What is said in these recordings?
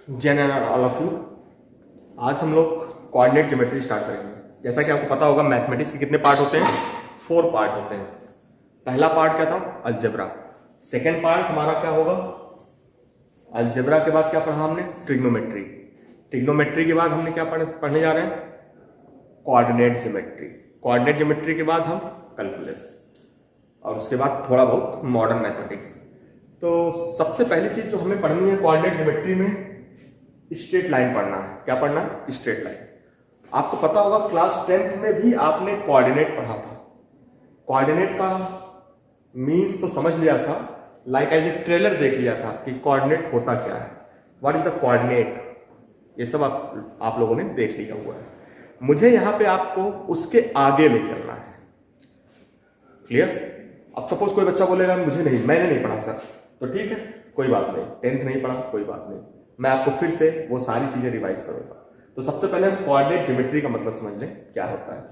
जय Narayan all of you. आज हम लोग कोऑर्डिनेट ज्योमेट्री स्टार्ट करेंगे। जैसा कि आपको पता होगा मैथमेटिक्स के कितने पार्ट होते हैं, 4 पार्ट होते हैं। पहला पार्ट क्या था, अलजेब्रा। सेकेंड पार्ट हमारा क्या होगा, अलजेब्रा के बाद क्या पढ़ा हमने, ट्रिग्नोमेट्री। ट्रिग्नोमेट्री के बाद हमने क्या पढ़ने जा रहे हैं, कोऑर्डिनेट ज्योमेट्री। कोऑर्डिनेट ज्योमेट्री के बाद हम कैलकुलस, और उसके बाद थोड़ा बहुत मॉडर्न मैथमेटिक्स। तो सबसे पहली चीज जो हमें पढ़नी है कोऑर्डिनेट ज्योमेट्री में, स्ट्रेट लाइन पढ़ना है। क्या पढ़ना है, स्ट्रेट लाइन। आपको पता होगा क्लास 10th में भी आपने कोऑर्डिनेट पढ़ा था। कोऑर्डिनेट का मीन्स तो समझ लिया था, लाइक एज ए ट्रेलर देख लिया था कि कोऑर्डिनेट होता क्या है, व्हाट इज द कोऑर्डिनेट, ये सब आप लोगों ने देख लिया हुआ है। मुझे यहां पे आपको उसके आगे ले चलना है। क्लियर। अब सपोज कोई बच्चा बोलेगा मुझे नहीं, मैंने नहीं पढ़ा सर, तो ठीक है, कोई बात नहीं, 10th नहीं पढ़ा कोई बात नहीं, मैं आपको फिर से वो सारी चीजें रिवाइज करूंगा। तो सबसे पहले हम कोऑर्डिनेट ज्योमेट्री का मतलब समझ लें क्या होता है।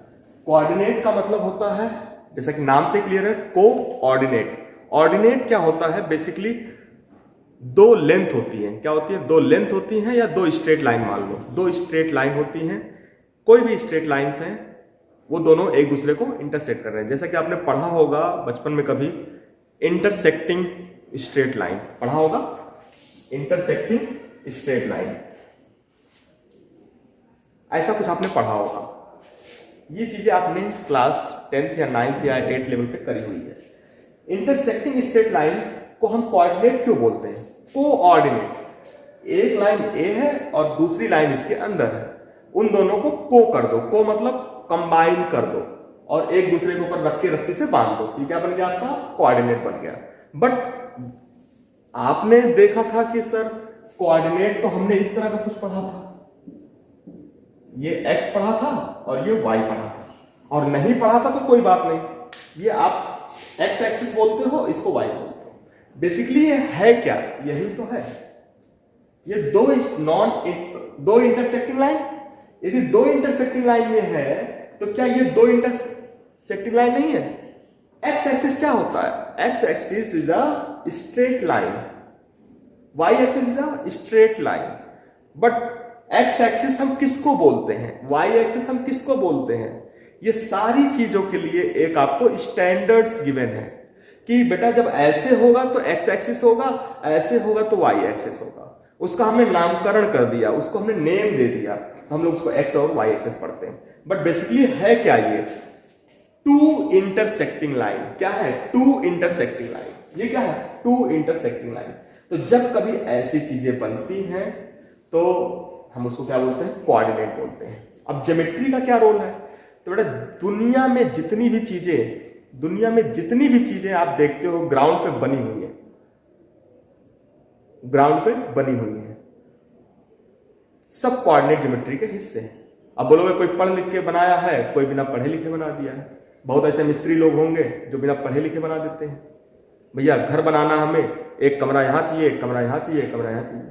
कोऑर्डिनेट का मतलब होता है, जैसा कि नाम से क्लियर है, कोऑर्डिनेट। ऑर्डिनेट क्या होता है, बेसिकली 2 लेंथ होती है। क्या होती है, 2 लेंथ होती हैं, या 2 स्ट्रेट लाइन मान लो, 2 स्ट्रेट लाइन होती हैं। कोई भी स्ट्रेट लाइन्स हैं, वो दोनों एक दूसरे को इंटरसेक्ट कर रहे हैं। जैसा कि आपने पढ़ा होगा बचपन में कभी, इंटरसेक्टिंग स्ट्रेट लाइन पढ़ा होगा, इंटरसेक्टिंग स्ट्रेट लाइन, ऐसा कुछ आपने पढ़ा होगा। ये चीजें आपने क्लास 10th या 9th या 8th लेवल पे करी हुई है। इंटरसेक्टिंग स्ट्रेट लाइन को हम कोऑर्डिनेट क्यों बोलते हैं, कोऑर्डिनेट। एक लाइन ए है और दूसरी लाइन इसके अंदर है, उन दोनों को को कर दो, को मतलब कंबाइन कर दो, और एक दूसरे के ऊपर रख के रस्सी से बांध दो, ये क्या बन गया आपका, कोऑर्डिनेट बन गया। बट आपने देखा था कि सर कोऑर्डिनेट तो हमने इस तरह का कुछ पढ़ा था, ये x पढ़ा था और ये y पढ़ा था, और नहीं पढ़ा था तो कोई बात नहीं, ये आप x एक्सिस बोलते हो, इसको y बोलते हो। बेसिकली ये है क्या, यही तो है, ये दो इंटरसेक्टिंग लाइन। यदि 2 इंटरसेक्टिंग लाइन ये है, तो क्या ये 2 इंटरसेक्टिंग लाइन नहीं है। x एक्सिस क्या होता है, x axis is a straight line, y axis is a straight line. But x axis हम किसको बोलते हैं, y एक्सिस हम किसको बोलते हैं, ये सारी चीजों के लिए एक आपको स्टैंडर्ड्स गिवन है कि बेटा जब ऐसे होगा तो x एक्सिस होगा, ऐसे होगा तो y एक्सिस होगा। उसका हमने नामकरण कर दिया, उसको हमने नेम दे दिया, तो हम लोग उसको x और y एक्सिस पढ़ते हैं। बट बेसिकली है क्या, ये 2 इंटरसेक्टिंग लाइन। क्या है, 2 इंटरसेक्टिंग लाइन। ये क्या है, 2 इंटरसेक्टिंग लाइन। तो जब कभी ऐसी चीजें बनती हैं तो हम उसको क्या बोलते हैं, कोऑर्डिनेट बोलते हैं। अब ज्योमेट्री का क्या रोल है, तो बेटा दुनिया में जितनी भी चीजें आप देखते हो ग्राउंड पे बनी हुई है, ग्राउंड पे बनी हुई है, सब कोऑर्डिनेट ज्योमेट्री के हिस्से हैं। अब बोलोगे कोई पढ़ लिख के बनाया है, कोई बिना पढ़े लिखे बना दिया है। बहुत ऐसे मिस्त्री लोग होंगे जो बिना पढ़े लिखे बना देते हैं, भैया घर बनाना हमें, एक कमरा यहां चाहिए, एक कमरा यहां चाहिए, एक कमरा यहां चाहिए।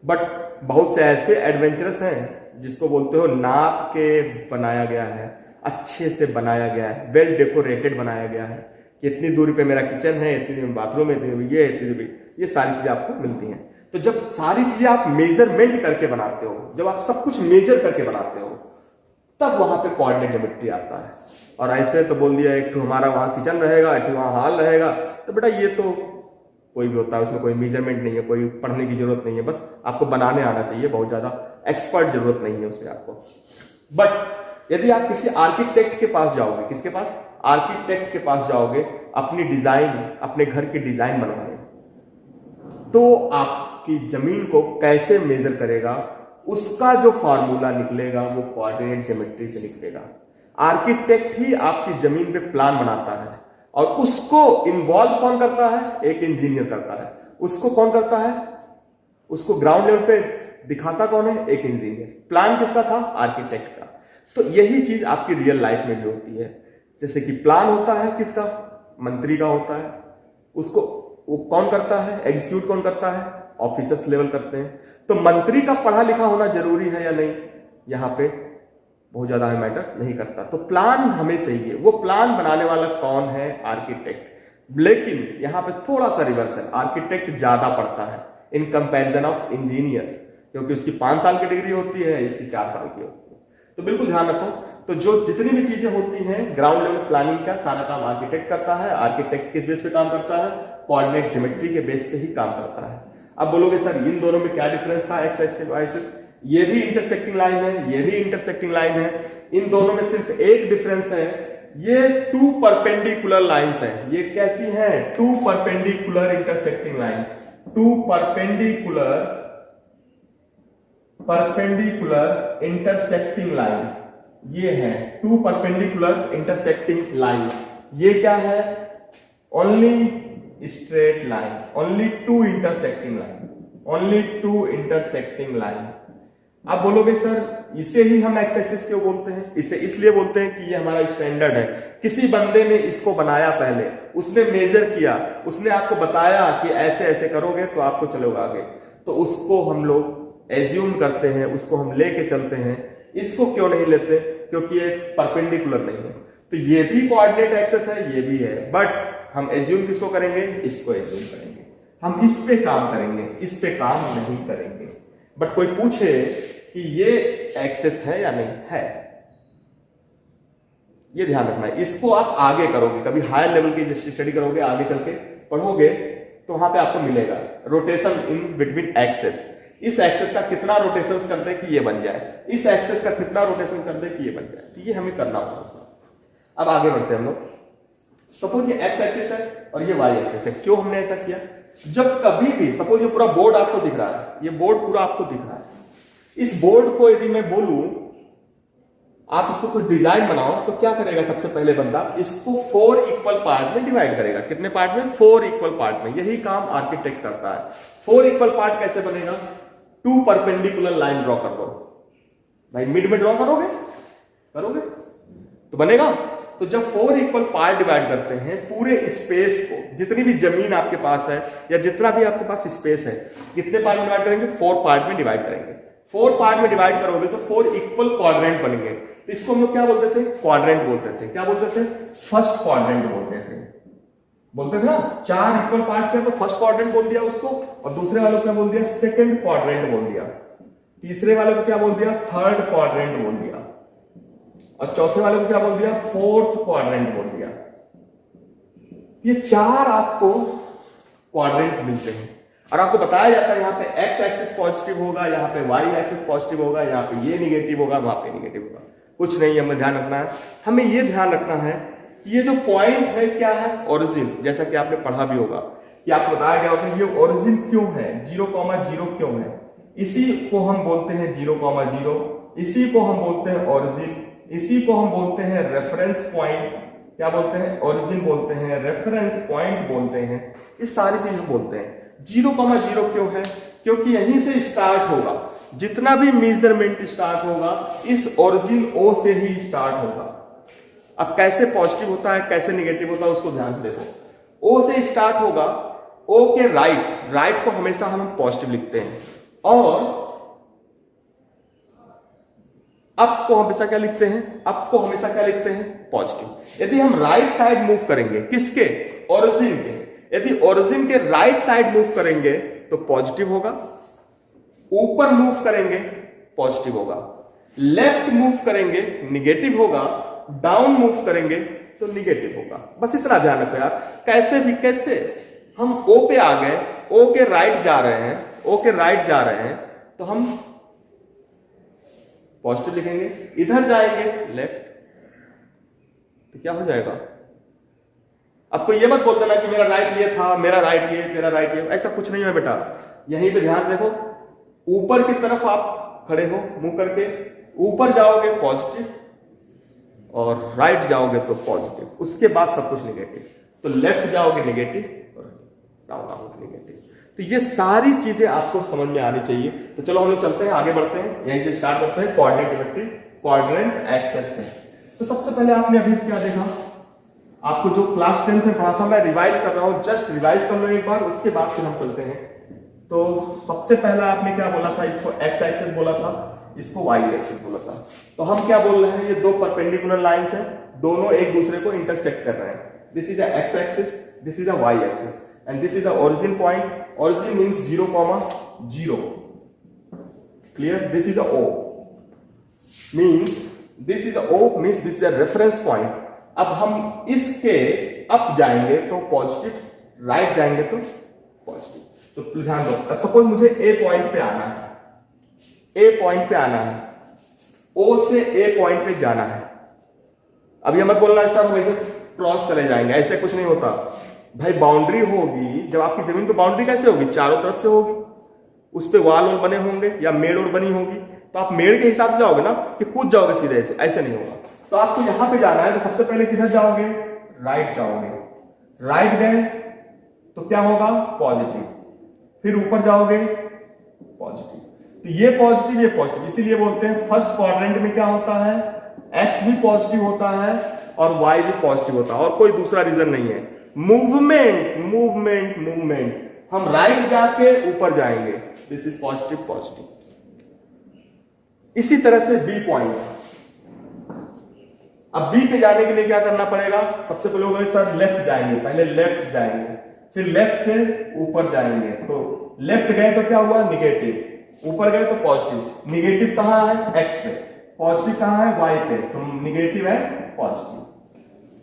बट बहुत से ऐसे एडवेंचरस हैं जिसको बोलते हो नाप के बनाया गया है, अच्छे से बनाया गया है, वेल डेकोरेटेड बनाया गया है कि इतनी दूरी पे मेरा किचन है, इतनी दूरी में बाथरूम है, इतनी दूरी ये, इतनी दूरी ये सारी चीजें आपको मिलती हैं। तो जब सारी चीजें आप मेजरमेंट करके बनाते हो, जब आप सब कुछ मेजर करके बनाते हो, तब वहां पे कोऑर्डिनेट ज्योमेट्री आता है। और ऐसे तो बोल दिया एक तो हमारा वहां किचन रहेगा, एक वहां हॉल रहेगा, तो बेटा ये तो कोई भी होता है, उसमें कोई मेजरमेंट नहीं है, कोई पढ़ने की जरूरत नहीं है, बस आपको बनाने आना चाहिए, बहुत ज्यादा एक्सपर्ट जरूरत नहीं है उसमें आपको। बट यदि आप किसी आर्किटेक्ट के पास जाओगे, किसके पास, आर्किटेक्ट के पास जाओगे अपनी डिजाइन, अपने घर की डिजाइन बनवाने, तो आपकी जमीन को कैसे मेजर करेगा, उसका जो फॉर्मूला निकलेगा वो कोऑर्डिनेट ज्योमेट्री से निकलेगा। आर्किटेक्ट ही आपकी जमीन पे प्लान बनाता है, और उसको इन्वॉल्व कौन करता है, एक इंजीनियर करता है। उसको कौन करता है, उसको ग्राउंड लेवल पे दिखाता कौन है, एक इंजीनियर। प्लान किसका था, आर्किटेक्ट का। तो यही चीज आपकी रियल लाइफ में भी होती है। जैसे कि प्लान होता है किसका, मंत्री का होता है, उसको वो कौन करता है, एग्जीक्यूट कौन करता है, ऑफिसर्स लेवल करते हैं। तो मंत्री का पढ़ा लिखा होना जरूरी है या नहीं, यहां पे बहुत ज्यादा मैटर नहीं करता। तो प्लान हमें चाहिए, वो प्लान बनाने वाला कौन है, आर्किटेक्ट। लेकिन यहां पे थोड़ा सा रिवर्स है, आर्किटेक्ट ज्यादा पढ़ता है इन कंपैरिजन ऑफ इंजीनियर। क्योंकि उसकी 5 साल की डिग्री होती है, इसकी 4 साल की होती है। तो बिल्कुल ध्यान रखो। तो जो जितनी भी चीजें होती हैं ग्राउंड लेवल प्लानिंग का सारा काम आर्किटेक्ट करता है। आर्किटेक्ट किस बेस पे काम करता है? कोऑर्डिनेट ज्योमेट्री के बेस पे ही काम करता है। अब बोलोगे सर इन दोनों में क्या डिफरेंस था, एक्स एक्सिस वाई एक्सिस? ये भी इंटरसेक्टिंग लाइन है, ये भी इंटरसेक्टिंग लाइन है। इन दोनों में सिर्फ एक डिफरेंस है, ये 2 परपेंडिकुलर लाइंस हैं। ये कैसी हैं? 2 perpendicular intersecting line, 2 perpendicular intersecting line. ये है 2 परपेंडिकुलर इंटरसेक्टिंग लाइंस। ये क्या है? Only straight line, only 2 intersecting line, only 2 intersecting line. आप बोलोगे सर इसे ही हम एक्स एक्सिस क्यों बोलते हैं? इसे इसलिए बोलते हैं कि ये हमारा स्टैंडर्ड है। किसी बंदे ने इसको बनाया, पहले उसने मेजर किया, उसने आपको बताया कि ऐसे ऐसे करोगे तो आपको चलेगा आगे, तो उसको हम लोग एज्यूम करते हैं, उसको हम लेके चलते हैं। इसको क्यों नहीं लेते? क्योंकि ये परपेंडिकुलर नहीं है। तो ये भी कोऑर्डिनेट एक्सेस है, ये भी है, बट हम एज्यूम किसको करेंगे? इसको एज्यूम करेंगे। हम इस पे काम करेंगे, इस पे काम नहीं करेंगे। बट कोई पूछे कि ये एक्सेस है या नहीं है, ये ध्यान रखना है। इसको आप आगे करोगे, कभी हायर लेवल की स्टडी करोगे, आगे चल के पढ़ोगे तो वहां पे आपको मिलेगा रोटेशन इन बिटवीन एक्सेस। इस एक्सेस का कितना रोटेशन कर दे कि ये बन जाए, इस एक्सेस का कितना रोटेशन कर दे कि ये बन जाए। तो ये हमें करना होगा। अब आगे बढ़ते हैं हम लोग। सपोज ये एक्स एक्सिस है और ये वाई एक्सिस है। क्यों हमने ऐसा किया? जब कभी भी सपोज ये पूरा बोर्ड आपको दिख रहा है, ये बोर्ड पूरा आपको दिख रहा है, इस बोर्ड को यदि मैं बोलूं आप इसको कोई डिजाइन बनाओ, तो क्या करेगा सबसे पहले बंदा? इसको 4 इक्वल पार्ट में डिवाइड करेगा। कितने पार्ट में? 4 इक्वल पार्ट में। यही काम आर्किटेक्ट करता है। 4 इक्वल पार्ट कैसे बनेगा? 2 परपेंडिकुलर लाइन ड्रॉ कर दो भाई, मिड में ड्रॉ करोगे तो बनेगा। तो जब 4 इक्वल पार्ट डिवाइड करते हैं, पूरे स्पेस को, जितनी भी जमीन आपके पास है या जितना भी आपके पास स्पेस है, कितने पार्ट में डिवाइड करेंगे? 4 पार्ट में डिवाइड करेंगे। 4 पार्ट में डिवाइड करोगे तो 4 इक्वल क्वाड्रेंट बनेंगे। तो इसको हम लोग क्या बोलते थे? क्वाड्रेंट बोलते थे। क्या बोलते थे? फर्स्ट क्वाड्रेंट बोलते थे ना। 4 इक्वल पार्ट थे तो फर्स्ट क्वाड्रेंट बोल दिया उसको, और दूसरे वालों को क्या बोल दिया? सेकंड क्वाड्रेंट बोल दिया। तीसरे वाले को क्या बोल दिया? थर्ड क्वाड्रेंट बोल दिया। और चौथे वाले को क्या बोल दिया? फोर्थ क्वाड्रेंट बोल दिया। ये 4 आपको क्वाड्रेंट मिलते हैं और आपको बताया जाता है यहाँ पे एक्स एक्सिस पॉजिटिव होगा, यहाँ पे वाई एक्सिस पॉजिटिव होगा, यहाँ पे ये निगेटिव होगा, वहां पे निगेटिव होगा। कुछ नहीं हमें ध्यान रखना है। हमें ये ध्यान रखना है कि ये जो पॉइंट है क्या है? ओरिजिन। जैसा कि आपने पढ़ा भी होगा कि आपको बताया गया होगा ये ओरिजिन क्यों है, 0,0 क्यों है। इसी को हम बोलते हैं 0,0, इसी को हम बोलते हैं ओरिजिन, इसी को हम बोलते हैं रेफरेंस पॉइंट। क्या बोलते हैं? ओरिजिन बोलते हैं, रेफरेंस पॉइंट बोलते हैं, ये सारी चीजें बोलते हैं। 0,0 क्यों है? क्योंकि यहीं से स्टार्ट होगा, जितना भी मेजरमेंट स्टार्ट होगा इस ओरिजिन O से ही स्टार्ट होगा। अब कैसे पॉजिटिव होता है, कैसे निगेटिव होता है, उसको ध्यान से देखो। O से स्टार्ट होगा, O के राइट को हमेशा हम पॉजिटिव लिखते हैं, और अप को हमेशा क्या लिखते हैं? अप को हमेशा क्या लिखते हैं? पॉजिटिव। यदि हम राइट साइड मूव करेंगे, किसके? ओरिजिन के। यदि ओरिजिन के राइट साइड मूव करेंगे तो पॉजिटिव होगा, ऊपर मूव करेंगे पॉजिटिव होगा, लेफ्ट मूव करेंगे निगेटिव होगा, डाउन मूव करेंगे तो निगेटिव होगा। बस इतना ध्यान रखो यार। कैसे भी कैसे हम O पे आ गए, O के राइट जा रहे हैं, O के राइट जा रहे हैं तो हम पॉजिटिव लिखेंगे, इधर जाएंगे लेफ्ट तो क्या हो जाएगा? आपको ये मत बोल देना कि मेरा राइट ये था, मेरा राइट ये, तेरा राइट ये, ऐसा कुछ नहीं है बेटा। यहीं पे ध्यान देखो, ऊपर की तरफ आप खड़े हो मुंह करके, ऊपर जाओगे पॉजिटिव और राइट जाओगे तो पॉजिटिव, उसके बाद सब कुछ निगेटिव। तो लेफ्ट जाओगे निगेटिव और डाउन आओगे निगेटिव। तो ये सारी चीजें आपको समझ में आनी चाहिए। तो चलो हम लोग चलते हैं, आगे बढ़ते हैं, यहीं से स्टार्ट करते हैं कोऑर्डिनेट ज्योमेट्री, कोऑर्डिनेट एक्सेस से। तो सबसे पहले आपने अभी क्या देखा? आपको जो क्लास 10th में पढ़ा था, मैं रिवाइज कर रहा हूं, जस्ट रिवाइज कर लो एक बार, उसके बाद फिर हम चलते हैं। तो सबसे पहला आपने क्या बोला था? इसको एक्स एक्सिस बोला था, इसको वाई एक्सिस बोला था। तो हम क्या बोल रहे हैं? ये 2 परपेंडिकुलर लाइंस हैं, दोनों एक दूसरे को इंटरसेक्ट कर रहे हैं। This is a X axis, this is a Y axis, and this is the origin point. Origin means 0,0, clear? This is O means this is O means this is a reference point. अब हम इसके up जाएंगे तो positive, right जाएंगे तो positive. तो ध्यान दो, अब सपोज मुझे ए पॉइंट पे आना है, ए पॉइंट पे आना है, ओ से ए पॉइंट पे जाना है। अब ये मत बोलना सर हम ऐसे क्रॉस चले जाएंगे, ऐसे कुछ नहीं होता भाई। बाउंड्री होगी, जब आपकी जमीन पे बाउंड्री कैसे होगी? चारों तरफ से होगी, उस पे वाल और बने होंगे या मेड़ और बनी होगी, तो आप मेड़ के हिसाब से जाओगे ना कि कूद जाओगे सीधे, ऐसे नहीं होगा। तो आपको यहां पे जाना है तो सबसे पहले किधर जाओगे? राइट जाओगे। राइट गए तो क्या होगा? पॉजिटिव। फिर ऊपर जाओगे पॉजिटिव। तो ये पॉजिटिव, ये पॉजिटिव, इसीलिए बोलते हैं फर्स्ट क्वाड्रेंट में क्या होता है? एक्स भी पॉजिटिव होता है और वाई भी पॉजिटिव होता है, और कोई दूसरा रीजन नहीं है। मूवमेंट मूवमेंट मूवमेंट, हम राइट जाके ऊपर जाएंगे, दिस इज पॉजिटिव पॉजिटिव। इसी तरह से बी पॉइंट, अब बी पे जाने के लिए क्या करना पड़ेगा? सबसे पहले होगा सर लेफ्ट जाएंगे, पहले लेफ्ट जाएंगे, फिर लेफ्ट से ऊपर जाएंगे। तो लेफ्ट गए तो क्या हुआ? निगेटिव। ऊपर गए तो पॉजिटिव। निगेटिव कहां है? एक्स पे। पॉजिटिव कहां है? वाई पे। तो निगेटिव है पॉजिटिव।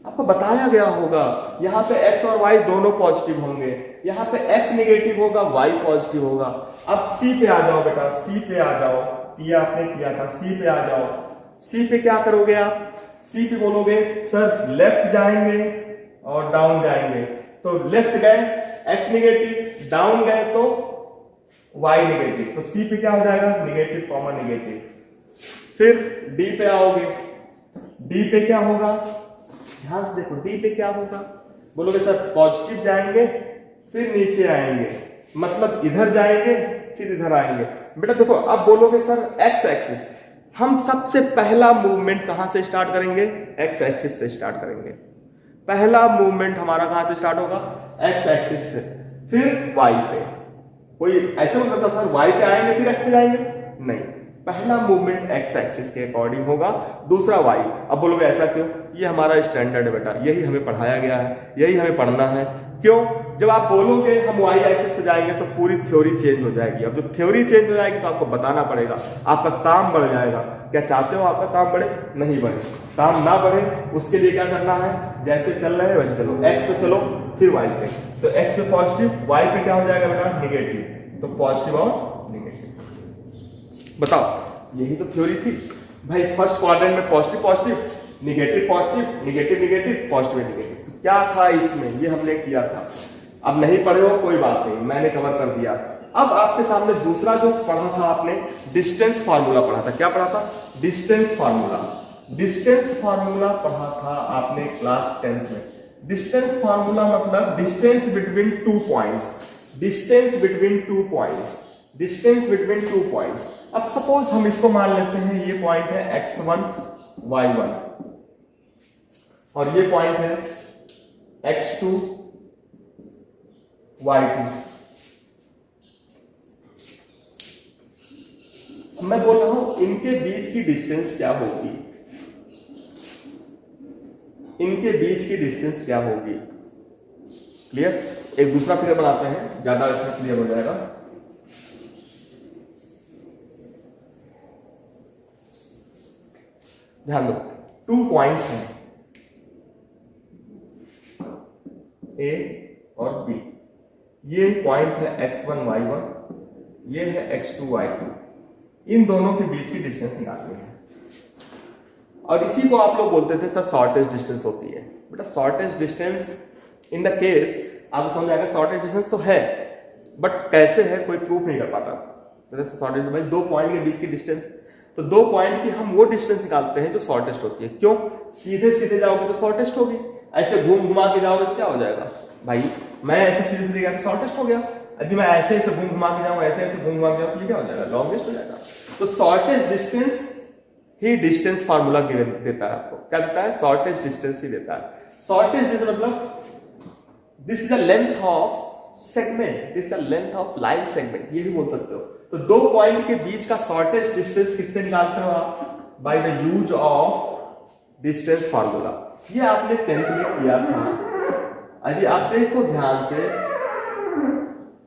आपको बताया गया होगा यहां पे एक्स और वाई दोनों पॉजिटिव होंगे, यहां पे एक्स निगेटिव होगा, वाई पॉजिटिव होगा। अब सी पे आ जाओ बेटा, सी पे आ जाओ, ये आपने किया था, सी पे आ जाओ। सी पे क्या करोगे आप? सी पे बोलोगे सर लेफ्ट जाएंगे और डाउन जाएंगे। तो लेफ्ट गए एक्स निगेटिव, डाउन गए तो वाई निगेटिव। तो सी पे क्या हो जाएगा? Negative comma negative. फिर डी पे आओगे, डी पे क्या होगा? ध्यान से देखो, डी पे क्या होगा? बोलोगे सर पॉजिटिव जाएंगे फिर नीचे आएंगे, मतलब इधर जाएंगे फिर इधर आएंगे। बेटा देखो, अब बोलोगे सर एक्स एक्सिस, हम सबसे पहला मूवमेंट कहां से स्टार्ट करेंगे? एक्स एक्सिस से स्टार्ट करेंगे। पहला मूवमेंट हमारा कहां से स्टार्ट होगा? एक्स एक्सिस से, फिर वाई पे। कोई ऐसे बोल सकता सर वाई पे आएंगे फिर एक्स पे जाएंगे? नहीं, पहला मूवमेंट एक्स एक्सिस के अकॉर्डिंग होगा, दूसरा वाई। अब बोलोगे ऐसा क्यों? ये हमारा स्टैंडर्ड है बेटा, यही हमें पढ़ाया गया है, यही हमें पढ़ना है। क्यों? जब आप बोलोगे हम वाई एक्सिस पे जाएंगे तो पूरी थ्योरी चेंज हो जाएगी। अब जब थ्योरी चेंज हो जाएगी तो आपको बताना पड़ेगा, आपका काम बढ़ जाएगा। क्या चाहते हो आपका काम बढ़े? नहीं बढ़े। काम ना बढ़े उसके लिए क्या करना है? जैसे चल रहे हैं वैसे चलो, एक्स पे चलो फिर वाई पे। तो एक्स पे पॉजिटिव, वाई पे क्या हो जाएगा बेटा? निगेटिव। तो पॉजिटिव और निगेटिव। बताओ, यही तो थ्योरी थी भाई। फर्स्ट क्वाड्रेंट में positive positive, negative positive, negative negative, positive negative. तो क्या था इसमें? ये हमने किया था। अब नहीं पढ़े हो कोई बात नहीं, मैंने कवर कर दिया। अब आपके सामने दूसरा जो पढ़ा था आपने, डिस्टेंस फार्मूला पढ़ा था। क्या पढ़ा था? Distance formula. डिस्टेंस फार्मूला पढ़ा था आपने क्लास 10th में। डिस्टेंस फार्मूला मतलब distance between two points, distance between two points, distance between two points. अब सपोज हम इसको मान लेते हैं, ये पॉइंट है x1 y1 और ये पॉइंट है x2 y2। मैं बोल रहा हूं इनके बीच की डिस्टेंस क्या होगी? इनके बीच की डिस्टेंस क्या होगी? क्लियर? एक दूसरा फिगर बनाते हैं, ज्यादा इसमें क्लियर हो जाएगा। ध्यान दो, 2 पॉइंट्स हैं ए और बी। ये पॉइंट है x1 y1, ये है x2 y2। इन दोनों के बीच की डिस्टेंस निकालनी है और इसी को आप लोग बोलते थे सर शॉर्टेस्ट डिस्टेंस होती है। बेटा shortest distance in the case आपको समझ आएगा, शॉर्टेस्ट डिस्टेंस तो है बट कैसे है कोई प्रूफ नहीं कर पाता। शॉर्टेस्ट भाई 2 पॉइंट के बीच की डिस्टेंस, तो 2 पॉइंट की हम वो डिस्टेंस निकालते हैं जो शॉर्टेस्ट होती है। क्यों? सीधे सीधे जाओगे तो शॉर्टेस्ट होगी, ऐसे घूम घुमा के जाओगे तो क्या हो जाएगा भाई? मैं ऐसे सीधे सीधे गया तो शॉर्टेस्ट हो गया, यदि मैं ऐसे ऐसे घूम घुमा के जाऊं, ऐसे ऐसे घूम घुमा के जाऊं तो ये क्या हो जाएगा? लॉन्गेस्ट हो जाएगा। तो शॉर्टेस्ट डिस्टेंस ही डिस्टेंस फार्मूला देता है आपको। क्या देता है? शॉर्टेस्ट डिस्टेंस ही देता है। शॉर्टेस्ट डिस्टेंस मतलब this is the length of segment, this is the length of line segment, ये भी बोल सकते हो। तो 2 पॉइंट के बीच का शॉर्टेस्ट डिस्टेंस किससे निकालते हो आप? By the use of distance formula. ये आपने 10th में किया था। यदि आप देखो ध्यान से,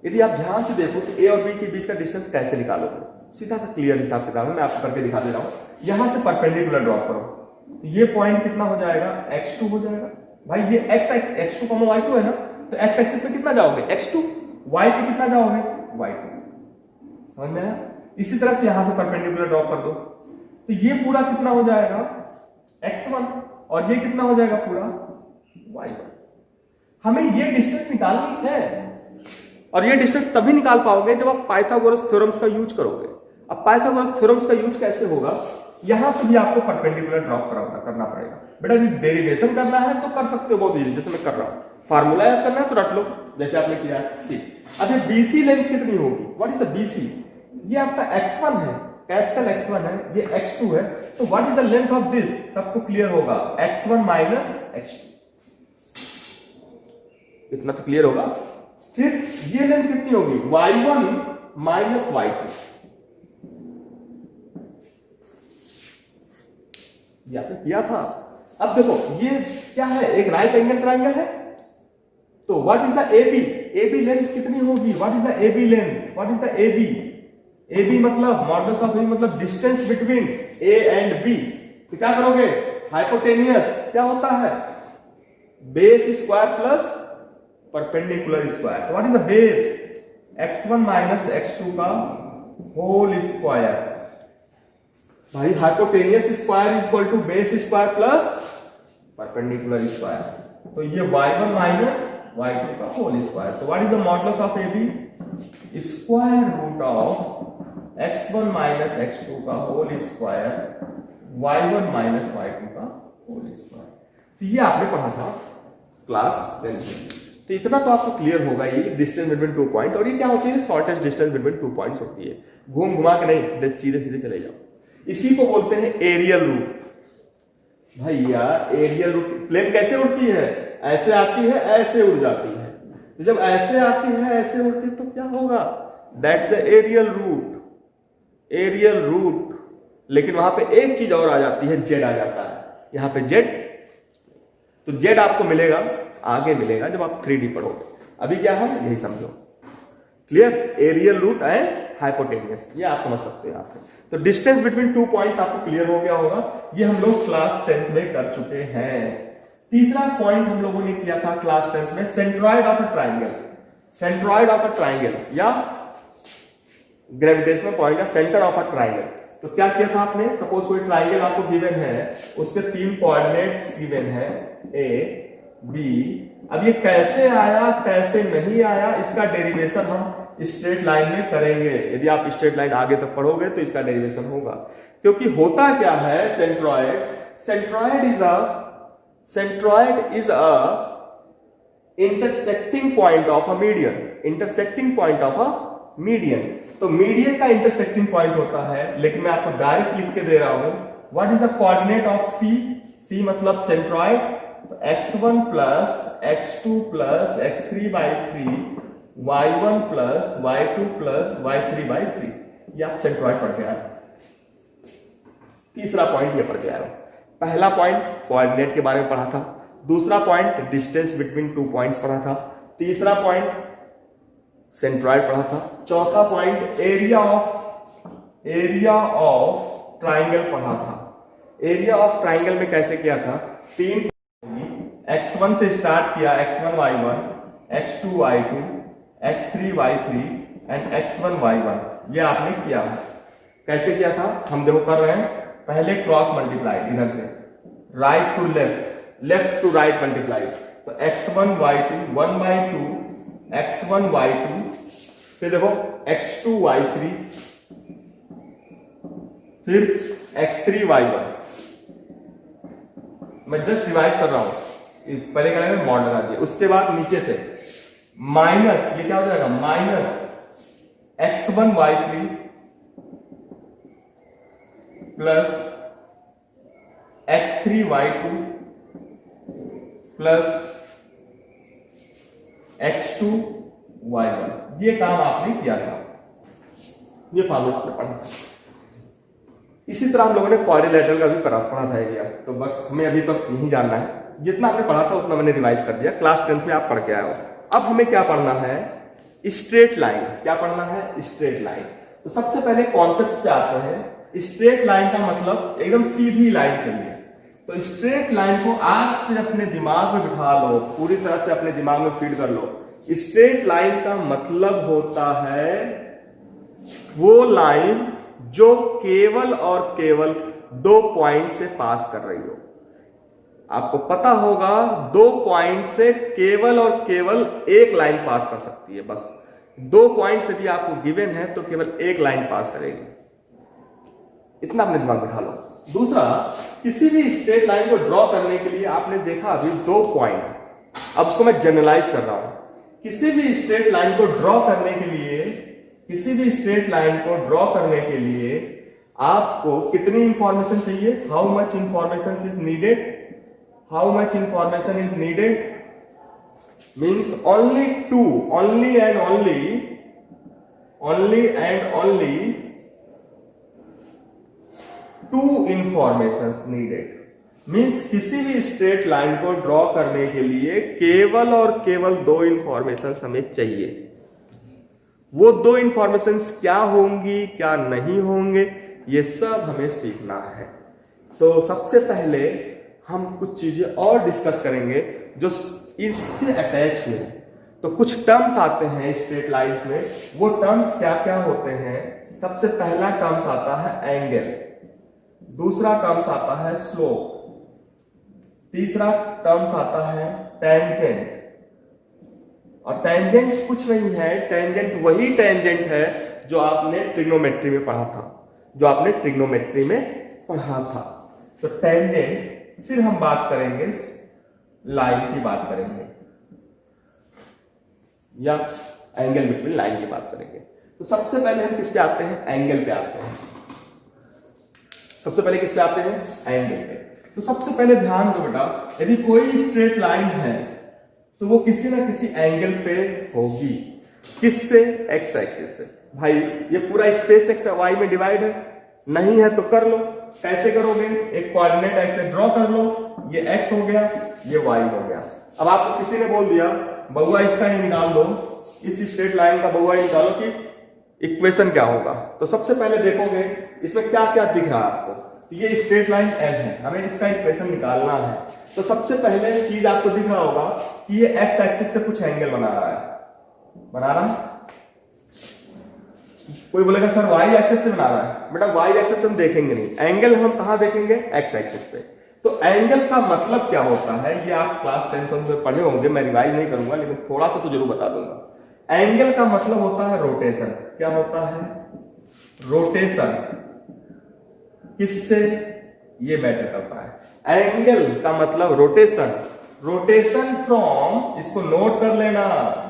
यदि आप ध्यान से देखो तो ए और बी के बीच का डिस्टेंस कैसे निकालोगे? सीधा सा क्लियर हिसाब किताब है, मैं आपको करके दिखा दे रहा हूँ। यहां से परपेंडिकुलर ड्रॉप करो तो ये पॉइंट कितना हो जाएगा, x2 हो जाएगा। भाई ये x2, y2 है ना, तो x एक्सिस पे कितना जाओगे, x2, y पे कितना जाओगे, y2। समझ में आया? इसी तरह से यहां से परपेंडिकुलर ड्रॉप कर दो तो ये पूरा कितना हो जाएगा, x1, और ये कितना हो जाएगा पूरा, y1। हमें ये डिस्टेंस निकालनी है, और ये डिस्टेंस तभी निकाल पाओगे जब आप पाइथागोरस थ्योरम्स का यूज करोगे। अब पाइथागोरस थ्योरम्स का यूज कैसे होगा, यहां से भी आपको परपेंडिकुलर ड्रॉप करना पड़ेगा। बेटा यदि डेरिवेशन करना है तो कर सकते हो बहुत इजी, जैसे मैं कर रहा हूं। फार्मूला याद करना है तो रट लो, जैसे आपने किया सी। अब ये BC लेंथ कितनी होगी, व्हाट इज द BC, ये आपका x1 है, कैपिटल X1 है, ये x2 है, तो what is the length of this, सबको क्लियर होगा, x1 माइनस x2। इतना तो क्लियर होगा। फिर ये लेंथ कितनी होगी, y1 माइनस y2। ये आपने किया था। अब देखो ये क्या है, एक राइट एंगल ट्राइंगल है, तो what is the AB length कितनी होगी, what is the AB length, what is the AB मतलब मॉडुलस ऑफ AB मतलब distance between A and B। तो क्या करोगे, हाइपोटेनियस क्या होता है, base square plus perpendicular square. तो what is the base, x1 minus x2 का होल स्क्वायर। भाई hypotenuse square is equal to base square plus perpendicular square, तो ये y1 माइनस y2 का होल स्क्वायर। तो what is the modulus of AB, square root of x1 minus x2 का whole square, y1 minus y2 का whole square. तो ये आपने पढ़ा था क्लास 10 में। तो इतना तो आपको क्लियर होगा, ये डिस्टेंस बिटवीन 2 पॉइंट, और ये क्या होती है, शॉर्टेस्ट डिस्टेंस बिटवीन 2 पॉइंट्स होती है। घूम घुमा के नहीं, सीधे सीधे चले जाओ। इसी को बोलते हैं एरियल रूट। भैया एरियल रूट, प्लेन कैसे उड़ती है, ऐसे आती है ऐसे उड़ जाती है, तो जब ऐसे आती है ऐसे उड़ती है तो क्या होगा, दैट्स एरियल रूट। लेकिन वहां पे एक चीज और आ जाती है, जेड आ जाता है, यहां पे जेड। तो जेड आपको मिलेगा, आगे मिलेगा जब आप 3D पढ़ोगे। अभी क्या है यही समझो, clear, aerial root and hypotenuse, ये आप समझ सकते हैं आप। तो डिस्टेंस बिटवीन 2 पॉइंट्स आपको क्लियर हो गया होगा, ये हम लोग क्लास 10th में कर चुके हैं। तीसरा पॉइंट हम लोगों ने किया था क्लास 10th में, centroid of a triangle. Centroid of a triangle या ग्रेविटेशनल पॉइंट या सेंटर ऑफ अ ट्राइंगल। तो क्या किया था आपने, सपोज कोई ट्राइंगल आपको गिवन है, उसके 3 कोऑर्डिनेट्स गिवन है A B। अब ये कैसे आया कैसे नहीं आया, इसका डेरिवेशन हम स्ट्रेट लाइन में करेंगे। यदि आप स्ट्रेट लाइन आगे तक पढ़ोगे तो इसका डेरिवेशन होगा, क्योंकि होता क्या है, centroid is a intersecting point of a median. तो मीडियन का इंटरसेक्टिंग पॉइंट होता है, लेकिन मैं आपको डायरेक्ट लिख के दे रहा हूं, what is the coordinate of C मतलब सेंट्रॉइड, तो x1 plus x2 plus x3/3 y1 plus y2 plus y3/3। ये आप सेंट्रॉइड पढ़ के आए। तीसरा पॉइंट ये पढ़ के आए। पहला पॉइंट कोऑर्डिनेट के बारे में पढ़ा था, दूसरा पॉइंट डिस्टेंस बिटवीन 2 पॉइंट्स पढ़ा था, तीसरा पॉइंट सेंट्रॉइड पढ़ा था, चौथा पॉइंट एरिया ऑफ ट्राइंगल पढ़ा था। एरिया ऑफ ट्राइंगल में कैसे किया था, 3 x1 से स्टार्ट किया, x1 y1, x2 y2, x3 y3 and x1 y1। ये आपने किया है। कैसे किया था, हम देखो कर रहे हैं, पहले क्रॉस मल्टीप्लाई, इधर से right to left, left to right multiply, तो x1 y2 1/2 x1 y2, फिर देखो x2 y3, फिर x3 y1। मैं जस्ट रिवाइज कर रहा हूं, पहले क्या है मॉड लगा दिया, उसके बाद नीचे से माइनस, ये क्या हो जाएगा, minus x1 y3 plus x3 y2 plus x2 y1। ये काम आपने किया था, ये फॉर्मूला आपने पढ़ा था। इसी तरह हम लोगों ने क्वाड्रिलेटरल का भी पढ़ा था एरिया। तो बस हमें अभी तक यही जानना है, जितना आपने पढ़ा था उतना मैंने रिवाइज कर दिया, क्लास 10th में आप पढ़ के आए हो। अब हमें क्या पढ़ना है, स्ट्रेट लाइन। क्या पढ़ना है, स्ट्रेट लाइन। तो सबसे पहले कॉन्सेप्ट पे आते हैं। स्ट्रेट लाइन का मतलब एकदम सीधी लाइन चलिए। तो स्ट्रेट लाइन को आज से अपने दिमाग में बिठा लो, पूरी तरह से अपने दिमाग में फीड कर लो। स्ट्रेट लाइन का मतलब होता है वो लाइन जो केवल और केवल 2 पॉइंट से पास कर रही हो। आपको पता होगा 2 पॉइंट से केवल और केवल एक लाइन पास कर सकती है। बस 2 पॉइंट से भी आपको गिवन है तो केवल एक लाइन पास करेगी। इतना अपने दिमाग में बिठा लो। दूसरा, किसी भी स्ट्रेट लाइन को ड्रॉ करने के लिए आपने देखा अभी 2 पॉइंट, अब उसको मैं जनरलाइज कर रहा हूं। किसी भी स्ट्रेट लाइन को ड्रॉ करने के लिए, किसी भी स्ट्रेट लाइन को ड्रॉ करने के लिए आपको कितनी इंफॉर्मेशन चाहिए? How much information is needed? How much information is needed means only two informations needed। Means किसी भी स्ट्रेट लाइन को ड्रॉ करने के लिए केवल और केवल 2 इंफॉर्मेशन हमें चाहिए। वो 2 इंफॉर्मेशन क्या होंगी, क्या नहीं होंगे, ये सब हमें सीखना है। तो सबसे पहले हम कुछ चीजें और डिस्कस करेंगे जो इससे अटैच है। तो कुछ टर्म्स आते हैं स्ट्रेट लाइंस में, वो टर्म्स क्या क्या होते हैं? सबसे पहला टर्म्स आता है एंगल, दूसरा टर्म्स आता है स्लोप, तीसरा टर्म्स आता है टेंजेंट। और टेंजेंट कुछ नहीं है, टेंजेंट वही टेंजेंट है जो आपने ट्रिग्नोमेट्री में पढ़ा था, तो टेंजेंट। फिर हम बात करेंगे लाइन की बात करेंगे या एंगल बिटवीन लाइन की बात करेंगे। तो सबसे पहले हम किस पे आते हैं? एंगल पे आते हैं। सबसे पहले किस पे आते हैं? एंगल पे। तो सबसे पहले ध्यान दो बेटा, यदि कोई स्ट्रेट लाइन है तो वो किसी ना किसी एंगल पे होगी। किससे? एक्स एक्सिस से। भाई ये पूरा स्पेस एक्स वाई में डिवाइड है, नहीं है तो कर लो। कैसे करोगे? एक कोऑर्डिनेट ऐसे ड्रॉ कर लो, ये एक्स हो गया, ये वाई हो गया। अब आपको किसी ने बोल दिया बहुआ इसका ही निकाल दो, इस स्ट्रेट लाइन का बहुआ निकालो कि इक्वेशन क्या होगा। तो सबसे पहले देखोगे इसमें क्या क्या दिख रहा है आपको। तो ये स्ट्रेट लाइन एल है, हमें इसका इक्वेशन निकालना है। तो सबसे पहले चीज आपको दिख रहा होगा कि ये एक्स एक्सिस से कुछ एंगल बना रहा है। कोई बोलेगा सर वाई एक्सिस से बना रहा है। बेटा वाई एक्सिस पे हम देखेंगे नहीं, एंगल हम कहां देखेंगे? एक्स एक्सिस पे। तो एंगल का मतलब क्या होता है ये आप क्लास 10th में पढ़े होंगे, मैं रिवाइज नहीं करूंगा लेकिन थोड़ा सा तो जरूर बता दूंगा। एंगल का मतलब होता है रोटेशन। क्या होता है? रोटेशन। किससे? ये मैटर करता है। एंगल का मतलब रोटेशन। रोटेशन फ्रॉम, इसको नोट कर लेना,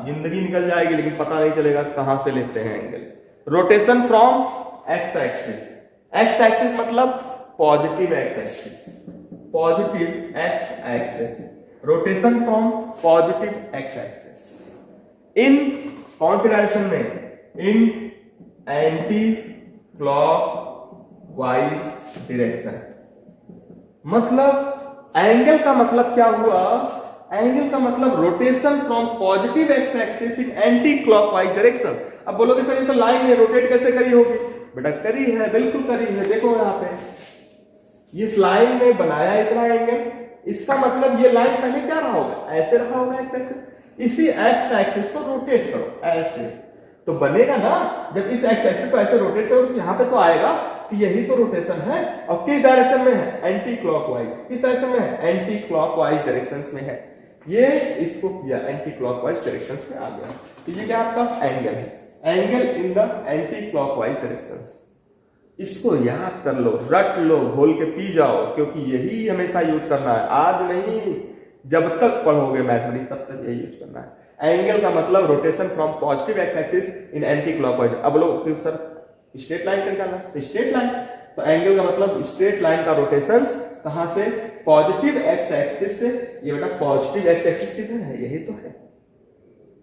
जिंदगी निकल जाएगी लेकिन पता नहीं चलेगा कहां से लेते हैं angle. Rotation from X axis. X axis मतलब positive X axis, positive X axis. Rotation from positive X axis in कौन सी डायरेक्शन में? In anticlockwise direction. मतलब एंगल का मतलब क्या हुआ? एंगल का मतलब rotation from positive X axis in anticlockwise direction. अब बोलोगे सर ये तो लाइन है, रोटेट कैसे करी होगी? बेटा करी है, बिल्कुल करी है। देखो यहाँ पे इस लाइन में बनाया इतना एंगल, इसका मतलब ये लाइन पहले क्या रहा होगा? ऐसे रहा होगा एक्स एक्सिस। इसी एक्स एक्सिस को रोटेट करो ऐसे, तो बनेगा ना। जब इस एक्स एक्सिस को ऐसे रोटेट करो तो यहाँ पे तो आएगा कि यही तो रोटेशन है। और किस डायरेक्शन में है? Anti clockwise. किस डायरेक्शन में है? एंटी क्लॉकवाइज डायरेक्शंस में है। ये इसको किया एंटी क्लॉकवाइज डायरेक्शंस में आ गया। तो ये क्या आपका एंगल है? Angle in the anti clockwise directions. इसको याद कर लो, रट लो, घोल के पी जाओ, क्योंकि यही हमेशा यूज करना है। आज नहीं, जब तक पढ़ोगे मैथमेटिक्स तब तक यही यूज करना है। एंगल का मतलब rotation from positive X axis in anti clockwise. अब लोग सर स्ट्रेट लाइन का निकालना है, तो स्ट्रेट लाइन। तो एंगल का मतलब स्ट्रेट लाइन का रोटेशन कहां से? पॉजिटिव एक्स एक्सिस से। ये बेटा पॉजिटिव एक्स एक्सिस किधर है? यही तो है।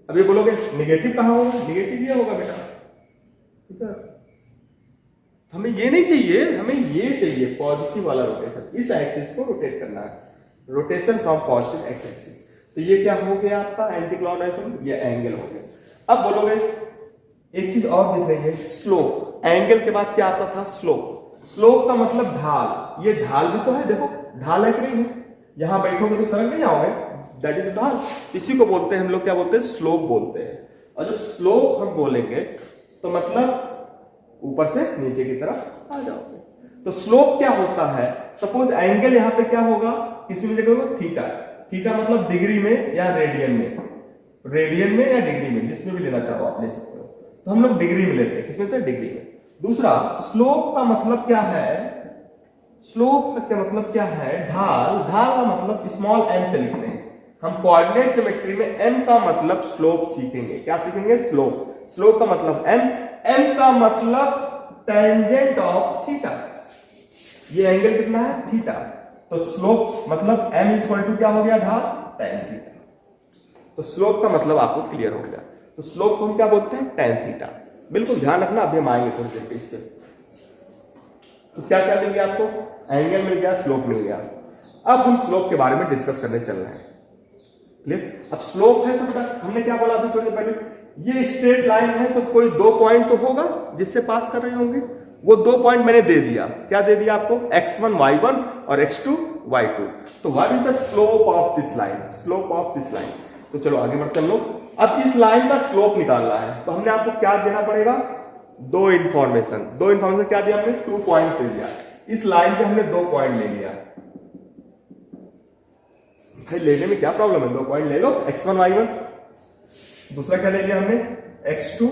अब ये बोलोगे निगेटिव कहां होगा? निगेटिव ये होगा बेटा, ठीक है। हमें ये नहीं चाहिए, हमें ये चाहिए पॉजिटिव वाला रोटेशन। इस एक्सिस को रोटेट करना है, rotation from positive X axis. तो ये क्या हो गया आपका एंटी क्लॉकवाइज, ये एंगल हो गया। अब बोलोगे एक चीज और दिख रही है, स्लोप। एंगल के बाद क्या आता था? स्लोप। स्लोप का मतलब ढाल। ये ढाल भी तो है, देखो ढाल है कि नहीं है? यहां बैठोगे तो सरक नहीं आओगे, दैट इज ढाल। इसी को बोलते हैं हम लोग, क्या बोलते हैं? स्लोप बोलते हैं। और जब स्लोप हम बोलेंगे तो मतलब ऊपर से नीचे की तरफ आ जाओगे। तो स्लोप क्या होता है? सपोज एंगल यहां पे क्या होगा, किसमें लिखोगे? थीटा। थीटा मतलब डिग्री में या रेडियन में, रेडियन में या डिग्री में, जिसमें भी लेना चाहो आप ले सकते हो। तो हम लोग डिग्री में लेते हैं, किसमें से? डिग्री में। दूसरा, स्लोप का मतलब क्या है? स्लोप का क्या मतलब क्या है? ढाल। ढाल का मतलब स्मॉल m से लिखते हैं हम। कोऑर्डिनेट ज्योमेट्री में m का मतलब स्लोप सीखेंगे। क्या सीखेंगे? स्लोप। स्लोप का मतलब m, m का मतलब टेंजेंट ऑफ थीटा। ये एंगल कितना है? थीटा। तो स्लोप मतलब m इक्वल टू क्या हो गया? ढाल tan थीटा। तो स्लोप का मतलब आपको क्लियर हो गया। तो स्लोप को हम क्या बोलते हैं? tan theta. बिल्कुल ध्यान रखना, अभी हम आएंगे थोड़ी देर पे इस पे। तो क्या क्या मिल गया आपको? एंगल मिल गया, स्लोप मिल गया। अब हम स्लोप के बारे में डिस्कस करने चल रहे हैं। क्लियर? अब स्लोप है तो बेटा हमने क्या बोला अभी थोड़ी देर पहले? ये स्ट्रेट लाइन है तो कोई दो पॉइंट तो होगा जिससे पास कर रहे होंगे। वो दो पॉइंट मैंने दे दिया। क्या दे दिया आपको? x1 y1 और x2 y2। तो what is the slope of this line? Slope of this line. तो चलो आगे बढ़ते हैं हम लोग। अब इस लाइन का स्लोप निकालना है तो हमने आपको क्या देना पड़ेगा? दो इंफॉर्मेशन क्या दिया हमने? 2 पॉइंट दे दिया। इस लाइन पे हमने 2 पॉइंट ले लिया। भाई लेने में क्या प्रॉब्लम है? 2 पॉइंट ले लो, x1 y1। दूसरा क्या ले लिया हमने? x2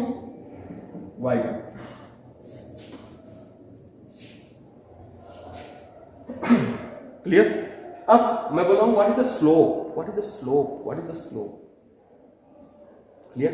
y2। क्लियर? अब मैं बोल रहा हूं what is the slope, what is the slope, what is the slope. Clear?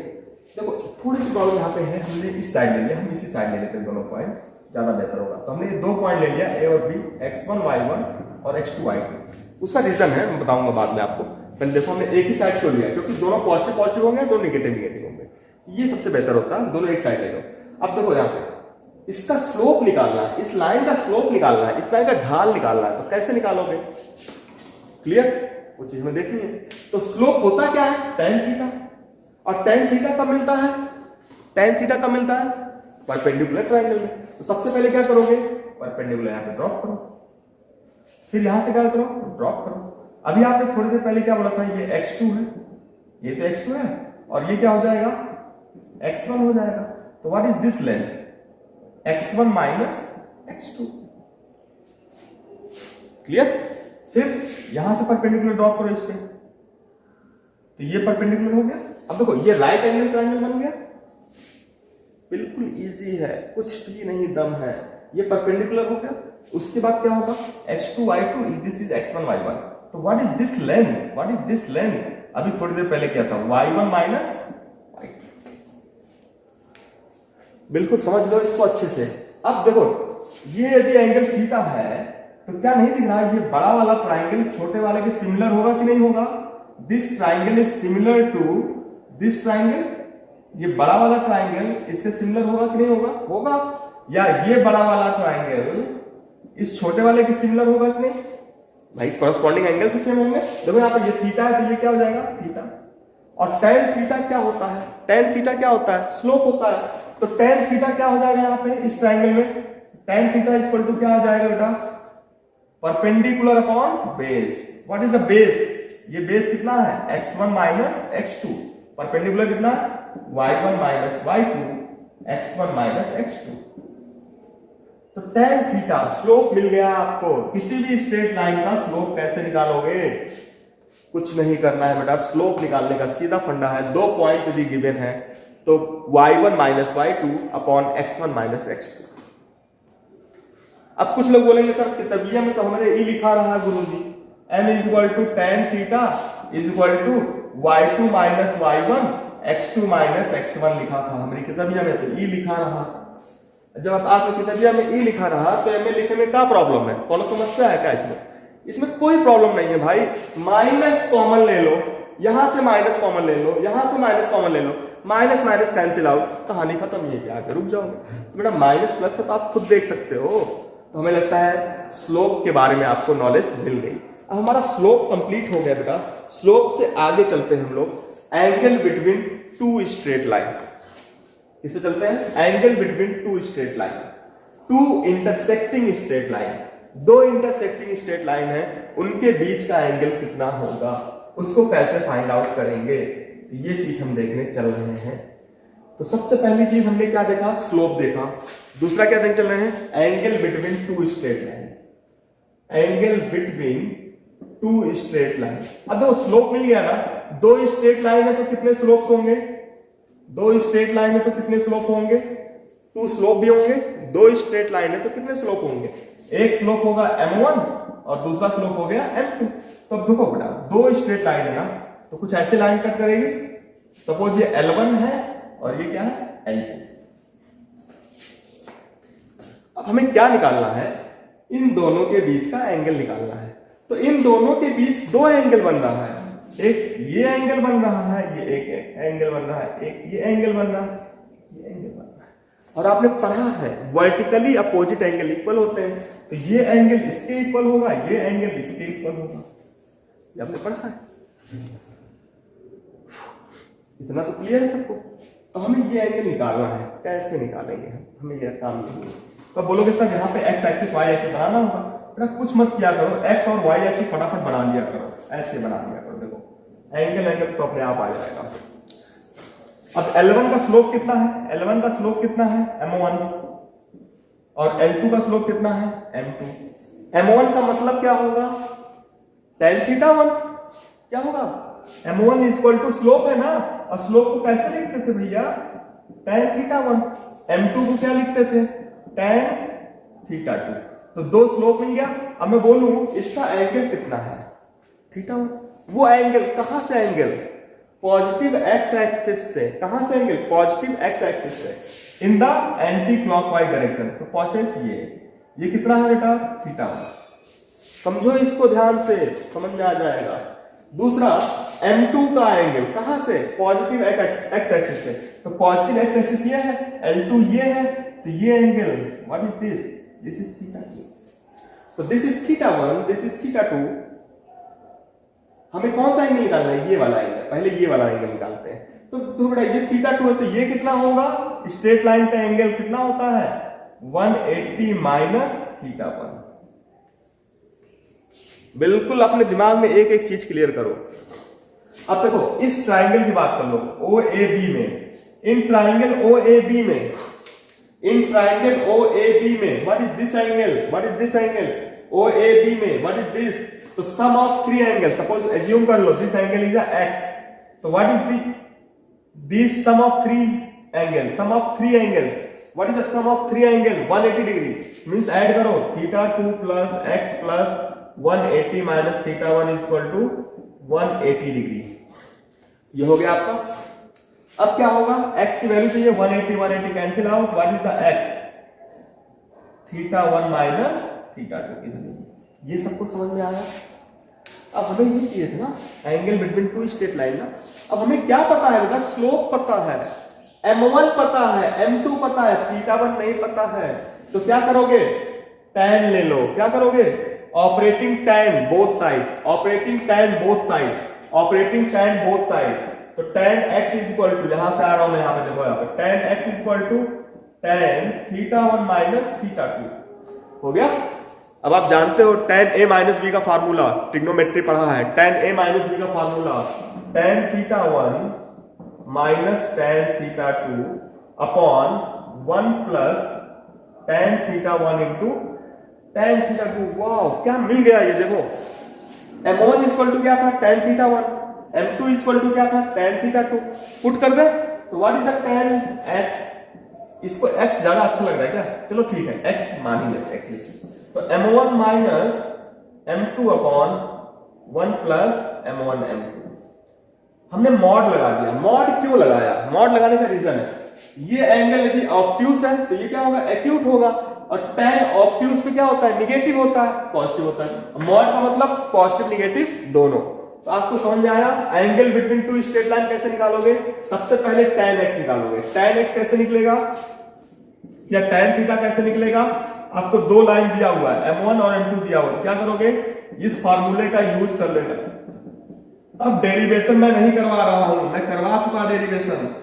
देखो थोड़ी सी प्रॉब्लम यहां पे है, हमने इस साइड ले लिया, हम इसी साइड ले लेते हैं दोनों पॉइंट, ज्यादा बेहतर होगा। तो हमने 2 पॉइंट ले लिया, a और b, x1 y1 और x2 y2। उसका रीजन है मैं बताऊंगा बाद में आपको। पहले देखो हमने एक ही साइड क्यों लिया? क्योंकि दोनों पॉजिटिव पॉजिटिव होंगे, दोनों नेगेटिव नेगेटिव होंगे। ये सबसे बेहतर होता है, दोनों एक साइड ले लो। अब देखो यहाँ पे इसका स्लोप निकालना है, इस लाइन का स्लोप निकालना है, इस लाइन का ढाल निकालना है। तो कैसे निकालोगे? क्लियर? वो चीज में देखनी है। तो स्लोप होता क्या है? tan theta. और tan थीटा कब मिलता है? tan थीटा कब मिलता है? परपेंडिकुलर ट्रायंगल में। तो सबसे पहले क्या करोगे? परपेंडिकुलर यहां पे ड्रॉप करो, फिर यहां से क्या करो? ड्रॉप करो। अभी आपने थोड़ी देर पहले क्या बोला था? ये x2 है, ये तो x2 है, और ये क्या हो जाएगा? x1 हो जाएगा। तो what is this length? x1 minus x2। Clear? फिर यहां से परपेंडिकुलर ड्रॉप करो इस पे, तो ये परपेंडिकुलर हो गया। अब देखो ये राइट एंगल ट्रायंगल बन गया। बिल्कुल इजी है, कुछ भी नहीं दम है। ये परपेंडिकुलर हो गया। उसके बाद क्या होगा? x2 y2, this is x1 y1। तो what is this length? What is this length? अभी थोड़ी देर पहले क्या था? y1 minus y2। बिल्कुल समझ लो इसको अच्छे से। अब देखो ये यदि एंगल थीटा है तो क्या नहीं दिख रहा है? ये बड़ा वाला ट्राइंगल छोटे वाले के सिमिलर होगा कि नहीं होगा? This triangle is similar to this triangle. ये बड़ा वाला ट्राइंगल इसके सिमिलर होगा कि नहीं होगा? होगा। या ये बड़ा वाला ट्राइंगल इस छोटे वाले के सिमिलर होगा कि नहीं? भाई कॉरस्पॉन्डिंग एंगल भी सेम होंगे। देखो यहाँ पर ये थीटा है तो ये क्या हो जाएगा? थीटा। और tan थीटा क्या होता है? tan थीटा क्या होता है? स्लोप होता है। तो tan थीटा क्या हो जाएगा यहाँ पे इस ट्राइंगल में? tan थीटा इक्वल टू क्या हो जाएगा बेटा? Perpendicular upon base. What is the base? ये बेस कितना है? x1 minus x2। परपेंडिकुलर कितना? y1 minus y2, x1 minus x2। तो tan थीटा स्लोप मिल गया आपको। किसी भी स्ट्रेट लाइन का स्लोप कैसे निकालोगे? कुछ नहीं करना है बेटा, स्लोप निकालने का सीधा फंडा है। 2 पॉइंट यदि गिवन है तो y1 minus y2 upon x1 minus x2। अब कुछ लोग बोलेंगे सर किताबिया में तो हमारे ई लिखा रहा है गुरुजी, m is equal to tan theta is equal to y2 minus y1 x2 minus x1 लिखा था हमारी किताबिया में, तो ई लिखा रहा। जब आपके किताबिया में ई लिखा रहा तो एम ए लिखने में क्या प्रॉब्लम है? कौन समस्या है क्या इसमें? इसमें कोई प्रॉब्लम नहीं है भाई। माइनस कॉमन ले लो, यहां से माइनस कॉमन ले लो, यहां से माइनस कॉमन ले लो, माइनस माइनस कैंसिल आउट, कहानी खत्म। ये क्या आगे रुक जाओगे तो बेटा माइनस प्लस का तो आप खुद देख सकते हो। तो हमें लगता है स्लोप के बारे में आपको नॉलेज मिल गई। अब हमारा स्लोप कंप्लीट हो गया बेटा। स्लोप से आगे चलते हैं हम लोग एंगल बिटवीन 2 स्ट्रेट लाइन। इस पे चलते हैं। Angle between two straight line, two intersecting straight line, दो इंटरसेक्टिंग स्ट्रेट लाइन है, उनके बीच का एंगल कितना होगा, उसको कैसे फाइंड आउट करेंगे, तो ये चीज हम देखने चल रहे हैं। तो सबसे पहली चीज हमने क्या देखा, स्लोप देखा। दूसरा क्या देखने चल रहे हैं, angle between two straight line, angle between two straight line. अब देखो स्लोप मिल गया ना, दो स्ट्रेट लाइन है तो कितने स्लोप्स होंगे, दो स्ट्रेट लाइन है तो कितने स्लोप होंगे, टू स्लोप भी होंगे। दो स्ट्रेट लाइन है तो कितने स्लोप होंगे, एक स्लोप होगा m1 और दूसरा स्लोप हो गया m2। तो अब देखो बेटा, दो स्ट्रेट लाइन है ना, तो कुछ ऐसे लाइन कट करेगी, सपोज ये L1 है और ये क्या है L2। अब हमें क्या निकालना है, इन दोनों के बीच का एंगल निकालना है। तो इन दोनों के बीच दो एंगल बन रहा है, एक ये एंगल बन रहा है, ये एक एंगल बन रहा है, एक ये एंगल बन रहा है, ये एंगल बन रहा है। और आपने पढ़ा है वर्टिकली अपोजिट एंगल इक्वल होते हैं, तो ये एंगल इसके इक्वल होगा, ये एंगल इसके इक्वल होगा, ये आपने पढ़ा है। इतना तो क्लियर है सबको। तो हमें ये एंगल निकालना है, कैसे निकालेंगे हम, हमें ये काम नहीं है। तो बोलोगे सर यहाँ पे एक्स एक्सिस वाई एक्सिस बनाना होगा, बेटा कुछ मत किया करो, एक्स और वाई एक्सिस फटाफट बना लिया करो, ऐसे बना लिया करो। देखो एंगल तो अपने आप आ जाएगा। अब L1 का स्लोप कितना है, L1 का स्लोप कितना है m1, और L2 का स्लोप कितना है m2। m1 का मतलब क्या होगा, tan θ1। क्या होगा, m1 इक्वल टू स्लोप है ना, और स्लोप को कैसे लिखते थे भैया, tan θ1। m2 को क्या लिखते थे, tan θ2। तो दो स्लोप मिल गया। अब मैं बोलूं इसका एंगल कितना है, θ1। वो एंगल कहां से, एंगल पॉजिटिव एक्स एक्सिस से। कहां से एंगल, पॉजिटिव एक्स एक्सिस से, in the anti clockwise direction. तो पॉजिटिव ये कितना है बेटा, θ1। समझो इसको ध्यान से, समझ में आ जाएगा। दूसरा m2 का एंगल कहां से, पॉजिटिव एक्स एक्सिस से। तो पॉजिटिव एक्स एक्सिस ये है, L2 ये है, तो ये angle what is this, this is θ2। तो दिस इज θ1, दिस इज θ2। हमें कौन सा एंगल निकालना है, ये वाला एंगल। पहले ये वाला एंगल निकालते हैं। तो बेटा ये θ2 है, तो ये कितना होगा, स्ट्रेट लाइन पे एंगल कितना होता है 180 माइनस θ1। बिल्कुल अपने दिमाग में एक एक चीज क्लियर करो। अब देखो इस ट्राइंगल की बात कर लो, OAB में, इन ट्राइंगल OAB में, इन ट्राइंगल OAB में what is this angle, what is this angle, OAB में व्हाट इज दिस। तो sum of three angle, suppose assume कर लो दिस एंगल इज x, तो what is this sum of three angle, sum of three angles, what is the sum of three angle 180 degree. Means add करो θ2 plus x plus 180 minus θ1 is equal to 180 degree. ये हो गया आपका। अब क्या होगा, x की वैल्यू चाहिए 180 cancel out, what is the x, θ1 minus θ2। ये सबको समझ में आया। अब हमें ये चाहिए था ना angle between two straight line ना। अब हमें क्या पता है बेटा, स्लोप पता है, m1 पता है, m2 पता है, θ1 नहीं पता है। तो क्या करोगे, tan ले लो। क्या करोगे, operating tan both side, operating tan both side, operating tan both side. तो tan x is equal to, यहां से आ रहा हूं मैं, यहां पे देखो, यहां पे tan x is equal to tan θ1 minus θ2 हो गया। अब आप जानते हो tan a माइनस बी का फार्मूला, ट्रिग्नोमेट्री पढ़ा है, tan a माइनस बी का formula tan θ1 minus tan θ2 upon 1 plus tan θ1 into tan θ2। वाह क्या मिल गया, ये देखो m1 इक्वल टू क्या था tan θ1, m2 इक्वल टू क्या था tan θ2। पुट कर दे तो what is the tan x, इसको x ज्यादा अच्छा लग रहा है क्या, चलो ठीक है x मान ही लेते, x लिखते। तो m1 minus m2 upon 1 plus m1 m2। हमने मॉड लगा दिया। मॉड क्यों लगाया, मॉड लगाने का रीजन है, ये एंगल यदि ऑब्ट्यूस है तो ये क्या होगा, एक्यूट होगा, और tan ऑब्ट्यूस पे क्या होता है, निगेटिव होता है, पॉजिटिव होता है। मॉड का मतलब पॉजिटिव निगेटिव दोनों। तो आपको समझ में आया angle between two straight line कैसे निकालोगे। सबसे पहले tan x निकालोगे। tan x कैसे निकलेगा, या tan थीटा कैसे निकलेगा। आपको दो लाइन दिया हुआ है, m1 और m2 दिया हुआ है, क्या करोगे, इस फार्मूले का यूज कर लेना। अब डेरिवेशन मैं नहीं करवा रहा हूं, मैं करवा चुका डेरिवेशन।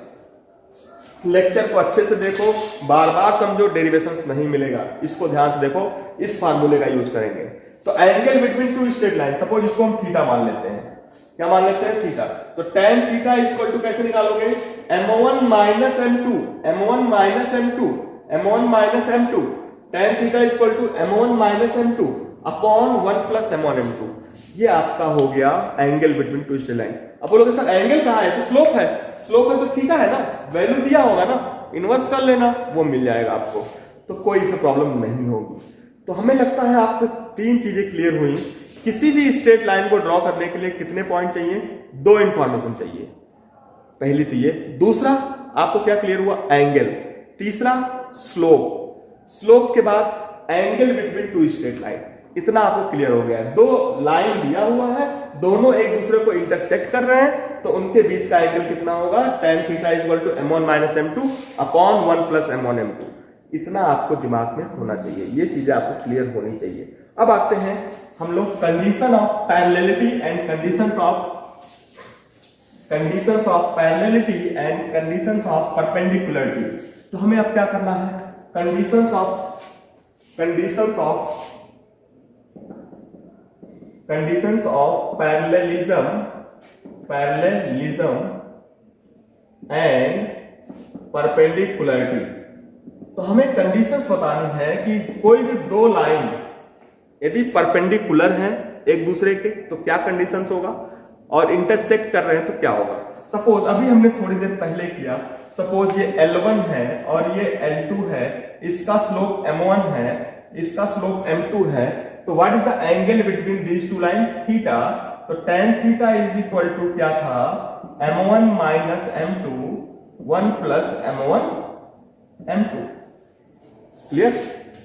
लेक्चर को अच्छे से देखो, बार बार समझो, डेरिवेशंस नहीं मिलेगा, इसको ध्यान से देखो, इस फार्मूले का यूज करेंगे। तो angle between two straight line, suppose इसको हम थीटा मान लेते हैं, क्या मान लेते हैं, थीटा। तो tan थीटा इक्वल टू कैसे निकालोगे, m1 minus m2, m1 minus m2, m1 minus m2, tan theta equal to m1 minus m2 upon 1 plus m1 m2। ये आपका हो गया angle between two straight line. अब बोलोगे सर एंगल कहाँ है, तो स्लोप है, स्लोप है तो थीटा है ना, वैल्यू दिया होगा ना, इनवर्स कर लेना, वो मिल जाएगा आपको, तो कोई इससे प्रॉब्लम नहीं होगी। तो हमें लगता है आपको 3 चीजें क्लियर हुई। किसी भी स्ट्रेट लाइन को ड्रॉ करने के लिए कितने पॉइंट चाहिए, 2 इंफॉर्मेशन चाहिए, पहली तो ये, दूसरा आपको क्या क्लियर हुआ, एंगल, तीसरा स्लोप, स्लोप के बाद angle between two straight line, इतना आपको क्लियर हो गया है। 2 लाइन दिया हुआ है, दोनों एक दूसरे को इंटरसेक्ट कर रहे हैं, तो उनके बीच का एंगल कितना होगा, tan theta equal to m1 minus m2 upon 1 plus m1 m2। इतना आपको दिमाग में होना चाहिए, ये चीजें आपको क्लियर होनी चाहिए। अब आते हैं हम लोग condition of parallelity and conditions of parallelity and conditions of perpendicularity. तो हमें अब क्या करना है, conditions of parallelism and perpendicularity. तो हमें कंडीशंस बतानी है कि कोई भी 2 लाइन यदि परपेंडिकुलर हैं एक दूसरे के तो क्या कंडीशंस होगा, और इंटरसेक्ट कर रहे हैं तो क्या होगा। सपोज अभी हमने थोड़ी देर पहले किया, सपोज ये L1 है और ये L2 है, इसका स्लोप m1 है, इसका स्लोप m2 है, तो what is the angle between these 2 line, theta. तो tan theta is equal to क्या था, m1 minus m2 1 plus m1 m2। Clear,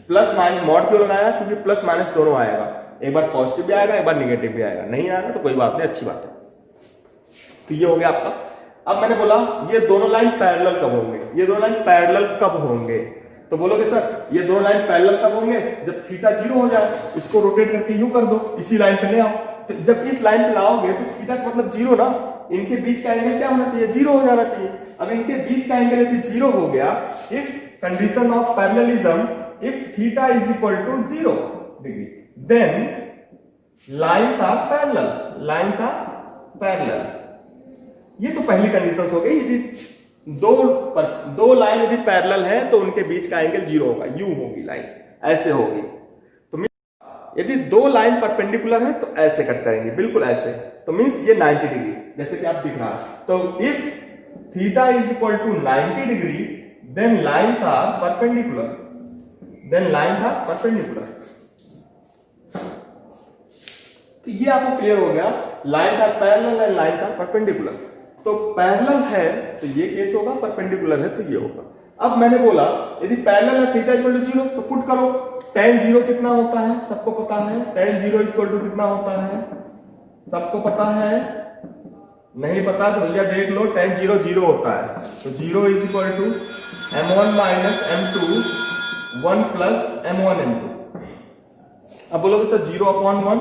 plus minus mod क्यों लगाया, क्योंकि प्लस माइनस दोनों आएगा, एक बार पॉजिटिव भी आएगा, एक बार निगेटिव भी आएगा, नहीं आएगा तो कोई बात नहीं, अच्छी बात है। तो ये हो गया आपका। अब मैंने बोला ये दोनों लाइन पैरेलल कब होंगे, ये दोनों लाइन पैरेलल कब होंगे, तो बोलोगे सर ये दोनों लाइन पैरेलल कब होंगे, जब थीटा 0 हो जाए, इसको रोटेट करके यूं कर दो, इसी लाइन पे ले आओ, तो जब इस लाइन पे लाओगे तो थीटा का मतलब 0 ना, इनके बीच का एंगल क्या होना चाहिए, 0 हो जाना चाहिए। अब इनके बीच का एंगल यदि 0 हो गया, if condition of parallelism, if theta is equal to 0 degree, then lines are parallel। ये तो पहली कंडीशन हो गई, यदि दो लाइन यदि पैरेलल है तो उनके बीच का एंगल 0 होगा, यूं होगी लाइन, ऐसे होगी। तो यदि 2 लाइन परपेंडिकुलर है तो ऐसे कट करेंगे, बिल्कुल ऐसे, तो मींस ये 90 डिग्री, जैसे कि आप दिख रहा है। तो if theta is equal to 90 degree, then lines are perpendicular, तो ये आपको क्लियर हो गया, lines are parallel and lines are perpendicular. तो पैरेलल है तो ये केस होगा, परपेंडिकुलर है तो ये होगा। अब मैंने बोला यदि पैरेलल है थीटा इक्वल टू 0, तो पुट करो, tan 0 कितना होता है, सबको पता है, tan 0 इक्वल टू कितना होता है, सबको पता है, नहीं पता तो भैया देख लो, tan 0 0 होता है, तो 0 is equal to m1 minus m2 1 plus m1 m2। अब बोलोगे सर 0 अपॉन 1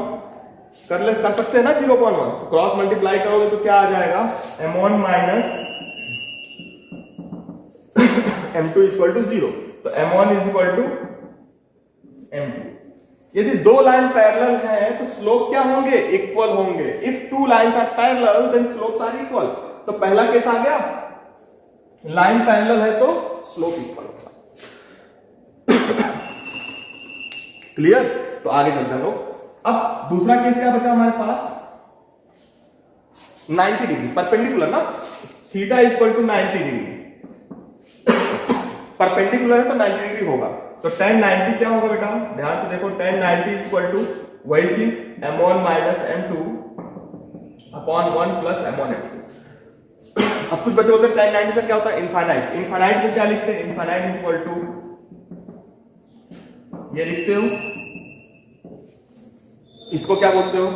कर सकते हैं ना, 0 अपॉन 1, तो क्रॉस मल्टीप्लाई करोगे तो क्या आ जाएगा, m1 minus m2 equal to 0, तो m1 is equal to m2। यदि 2 लाइन पैरेलल है तो स्लोप क्या होंगे, इक्वल होंगे। If 2 lines are parallel then slopes are equal. तो पहला केस आ गया, लाइन पैरेलल है तो स्लोप इक्वल होगा। क्लियर, तो आगे चलते हैं लोग। अब दूसरा केस क्या बचा हमारे पास, 90 डिग्री परपेंडिकुलर ना, theta equal to 90 degree, perpendicular है तो 90 डिग्री होगा। तो tan 90 क्या होगा बेटा, ध्यान से देखो, tan 90 इक्वल टू वही चीज m1 minus m2 upon 1 plus m1 m2। अब कुछ बच्चे बोलते हैं tan 90 से क्या होता है, इनफाइनाइट। इनफाइनाइट में क्या लिखते हैं, इनफाइनाइट इक्वल टू ये लिखते हो, इसको क्या बोलते हो,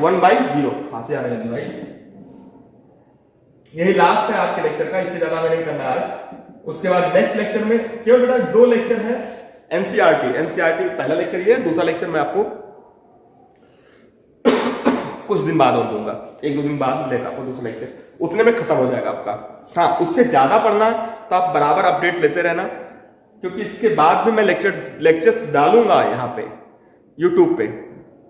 1/0। हां से आने लगी भाई, यही लास्ट है आज के लेक्चर का, इससे ज्यादा मैं नहीं करना आज। उसके बाद नेक्स्ट लेक्चर में केवल बेटा 2 लेक्चर है एनसीईआरटी पहला लेक्चर ये है, दूसरा लेक्चर मैं आपको कुछ दिन बाद और दूंगा, 1-2 दिन बाद लेकर आपको दूसरा लेक्चर। उतने में खत्म हो जाएगा आपका। हाँ, उससे ज्यादा पढ़ना तो आप बराबर अपडेट लेते रहना, क्योंकि इसके बाद भी मैं लेक्चर्स डालूंगा यहाँ पे यूट्यूब पे,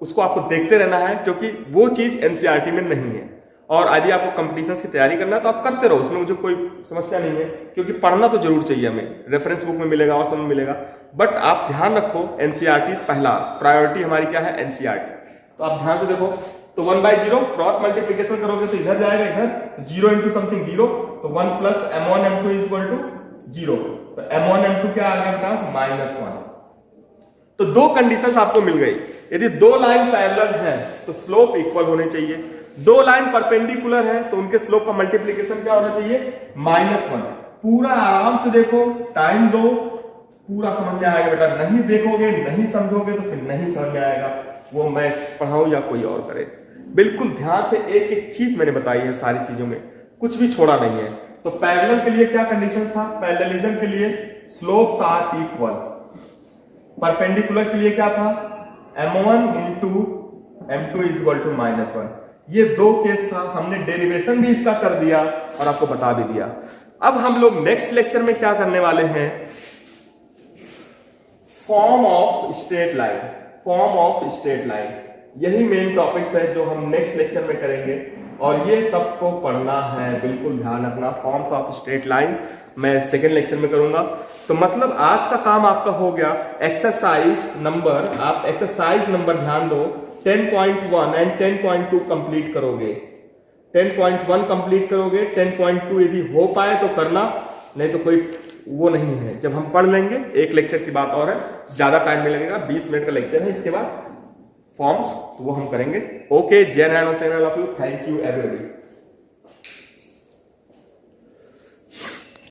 उसको आपको देखते रहना है, क्योंकि वो चीज एनसीईआरटी में नहीं है। और यदि आपको कंपटीशन की तैयारी करना है तो आप करते रहो, उसमें मुझे कोई समस्या नहीं है, क्योंकि पढ़ना तो जरूर चाहिए हमें, रेफरेंस बुक में मिलेगा और सब में मिलेगा। बट आप ध्यान रखो एनसीईआरटी पहला, प्रायोरिटी हमारी क्या है, एनसीईआरटी। तो आप ध्यान से देखो, तो 1/0 क्रॉस मल्टीप्लीकेशन करोगे तो इधर जाएगा, इधर 0 इंटू समथिंग 0, तो 1 plus m1 m2 is equal to 0। तो m1 m2 क्या आ गया बेटा, -1। तो दो कंडीशंस आपको मिल गई। यदि दो लाइन पैरेलल है तो स्लोप इक्वल होने चाहिए, दो लाइन परपेंडिकुलर है तो उनके स्लोप का मल्टीप्लीकेशन क्या होना चाहिए, -1। पूरा आराम से देखो, टाइम दो, पूरा समझ में आएगा बेटा। नहीं देखोगे, नहीं समझोगे तो फिर नहीं समझ में आएगा, वो मैं पढ़ाऊं या कोई और करे। बिल्कुल ध्यान से एक एक चीज मैंने बताई है, सारी चीजों में कुछ भी छोड़ा नहीं है। तो पैरेलल के लिए क्या कंडीशन था, पैरेललिज्म के लिए स्लोप्स आर इक्वल, परपेंडिकुलर के लिए क्या था, m1 into m2 is equal to -1। ये दो केस था, हमने डेरिवेशन भी इसका कर दिया और आपको बता भी दिया। अब हम लोग नेक्स्ट लेक्चर में क्या करने वाले हैं, form of straight line, form of straight line, यही मेन टॉपिक्स है जो हम नेक्स्ट लेक्चर में करेंगे। और ये सबको पढ़ना है, बिल्कुल ध्यान रखना। फॉर्म्स ऑफ स्ट्रेट लाइंस मैं सेकेंड लेक्चर में करूंगा। तो मतलब आज का काम आपका हो गया। एक्सरसाइज नंबर, आप एक्सरसाइज नंबर ध्यान दो, 10.1 एंड 10.2 कंप्लीट करोगे। 10.1 कंप्लीट करोगे, 10.2 यदि हो पाए तो करना, नहीं तो कोई वो नहीं है। जब हम पढ़ लेंगे, एक लेक्चर की बात और है, ज्यादा टाइम नहीं लगेगा, 20 मिनट का लेक्चर है, इसके बाद फॉर्म्स तो वो हम करेंगे। ओके, जय Narayan channel of you, thank you everybody.